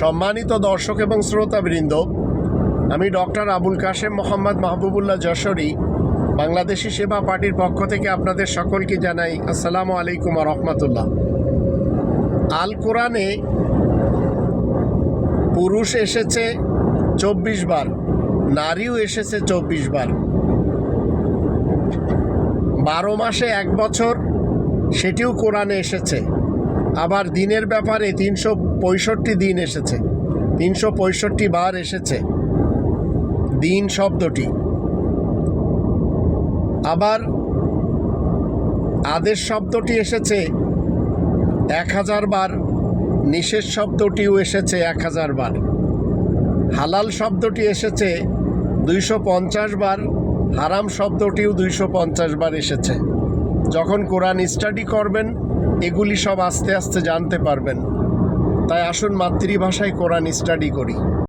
সম্মানিত দর্শক এবং শ্রোতাবৃন্দ, আমি ডক্টর আবুল কাশেম মোহাম্মদ মাহবুবুল্লাহ যশোরী বাংলাদেশি সেবা পার্টির পক্ষ থেকে আপনাদের সকলকে জানাই আসসালামু আলাইকুম ওয়া রাহমাতুল্লাহ। আল কোরআনে পুরুষ এসেছে 24 বার, নারীও এসেছে 24 বার। 12 মাসে 1 বছর, সেটিও কোরআনে এসেছে। আবার দিনের ব্যাপারে 365 দিন এসেছে, 365 বার এসেছে দিন শব্দটি। আবার আদেশ শব্দটি এসেছে 1000 বার, নিষেধ শব্দটিও এসেছে 1000 বার, হালাল শব্দটি এসেছে 250 বার, হারাম শব্দটিও 250 বার এসেছে। যখন কোরআন স্টাডি করবেন এগুলি সব আস্তে আস্তে জানতে পারবেন। তাই আসুন মাতৃভাষায় কোরআন স্টাডি করি।